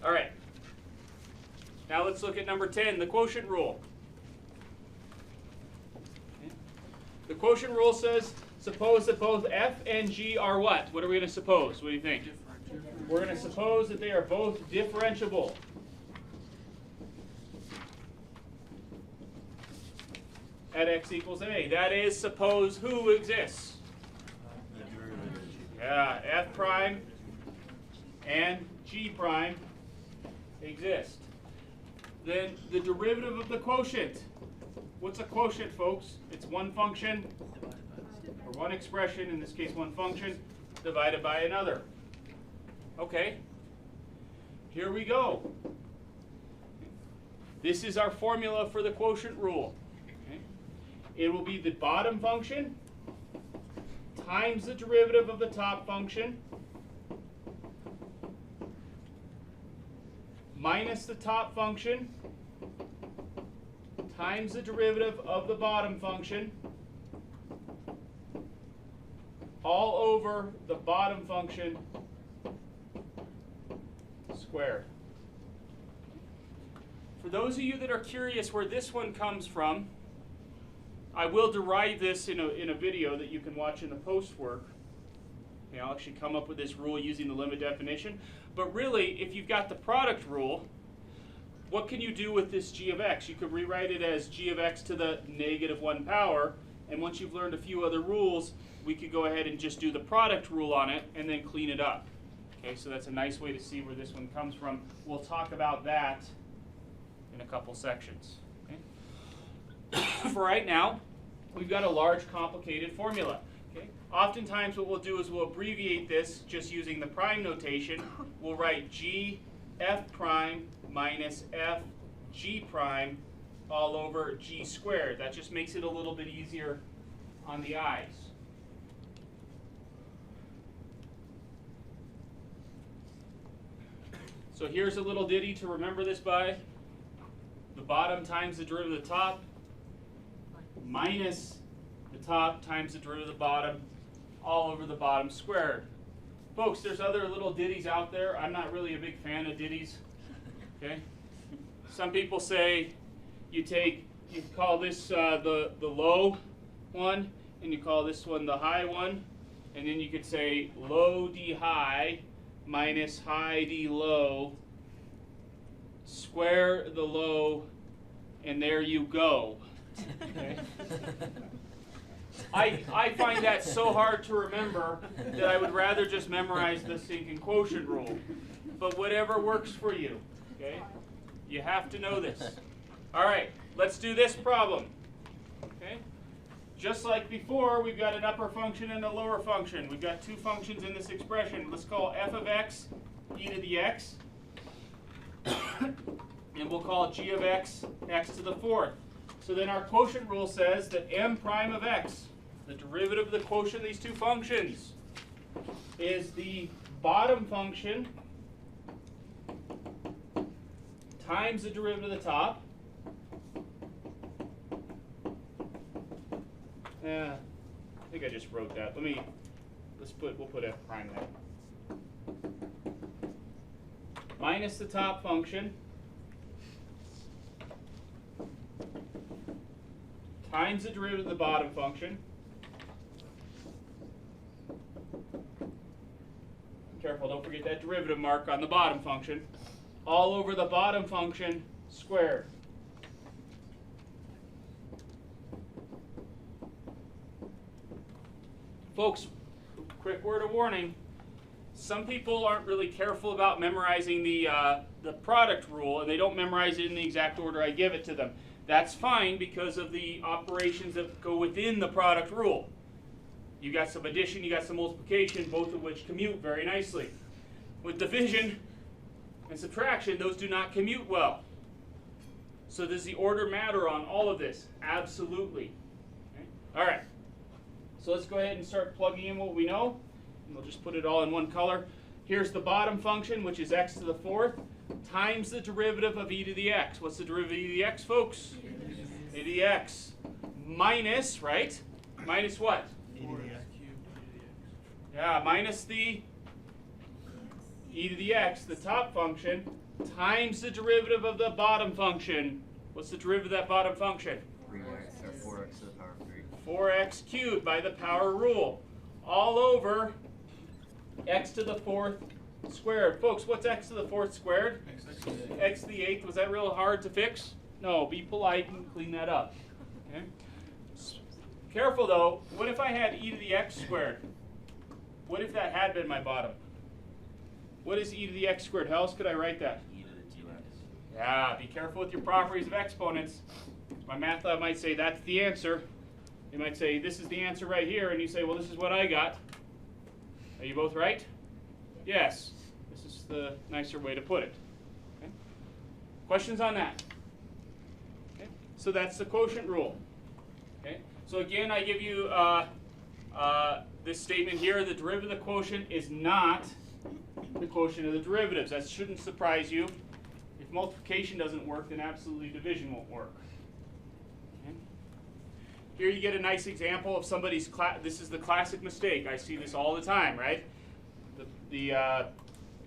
All right. Now let's look at number 10, the quotient rule. Okay. The quotient rule says, suppose that both f and g are what? What are we going to suppose? What do you think? We're going to suppose that they are both differentiable. At x equals a. That is, suppose who exists? Yeah, f prime and g prime exist. Then the derivative of the quotient. What's a quotient, folks? It's one function, or one expression, in this case one function, divided by another. Okay, here we go. This is our formula for the quotient rule. Okay. It will be the bottom function times the derivative of the top function minus the top function times the derivative of the bottom function all over the bottom function squared. For those of you that are curious where this one comes from, I will derive this in a video that you can watch in the post work. Okay, I'll actually come up with this rule using the limit definition. But really, if you've got the product rule, what can you do with this g of x? You could rewrite it as g of x to the negative 1 power. And once you've learned a few other rules, we could go ahead and just do the product rule on it and then clean it up. Okay, so that's a nice way to see where this one comes from. We'll talk about that in a couple sections. Okay? For right now, we've got a large, complicated formula. Okay? Oftentimes what we'll do is we'll abbreviate this just using the prime notation. We'll write g f prime minus f g prime all over g squared. That just makes it a little bit easier on the eyes. So here's a little ditty to remember this by. The bottom times the derivative of the top minus the top times the derivative of the bottom all over the bottom squared. Folks, there's other little ditties out there. I'm not really a big fan of ditties. Okay? Some people say you call this the low one, and you call this one the high one, and then you could say low d high minus high d low, square the low, and there you go. Okay? I find that so hard to remember that I would rather just memorize the sinking quotient rule. But whatever works for you, okay? You have to know this. All right, let's do this problem. Okay? Just like before, we've got an upper function and a lower function. We've got two functions in this expression. Let's call f of x e to the x. And we'll call g of x x to the fourth. So then our quotient rule says that m prime of x, the derivative of the quotient of these two functions, is the bottom function times the derivative of the top. I think I just wrote that. We'll put f prime there. Minus the top function times the derivative of the bottom function. Careful, don't forget that derivative mark on the bottom function. All over the bottom function squared. Folks, quick word of warning. Some people aren't really careful about memorizing the product rule, and they don't memorize it in the exact order I give it to them. That's fine because of the operations that go within the product rule. You got some addition, you got some multiplication, both of which commute very nicely. With division and subtraction, those do not commute well. So does the order matter on all of this? Absolutely. Okay. All right. So let's go ahead and start plugging in what we know. And we'll just put it all in one color. Here's the bottom function, which is x to the fourth, times the derivative of e to the x. What's the derivative of e to the x, folks? E to the x. Minus, right? Minus what? E to the x. Yeah, minus the e to the x, the top function, times the derivative of the bottom function. What's the derivative of that bottom function? 3x, or 4x to the power of 3. 4x cubed by the power rule. All over x to the 4th squared. Folks, what's x to the 4th squared? X to the 8th. Was that real hard to fix? No, be polite and clean that up. Okay? Careful though, what if I had e to the x squared? What if that had been my bottom? What is e to the x squared? How else could I write that? E to the 2x. Yeah, be careful with your properties of exponents. My math lab might say that's the answer. They might say this is the answer right here, and you say, well, this is what I got. Are you both right? Yes. This is the nicer way to put it. Okay. Questions on that? Okay. So that's the quotient rule. Okay. So again, I give you this statement here: the derivative of the quotient is not the quotient of the derivatives. That shouldn't surprise you. If multiplication doesn't work, then absolutely division won't work. Okay. Here you get a nice example of somebody's this is the classic mistake. I see this all the time, right? The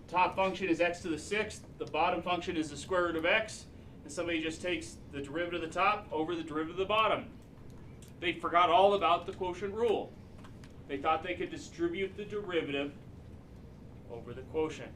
top function is x to the 6th. The bottom function is the square root of x. And somebody just takes the derivative of the top over the derivative of the bottom. They forgot all about the quotient rule. They thought they could distribute the derivative over the quotient.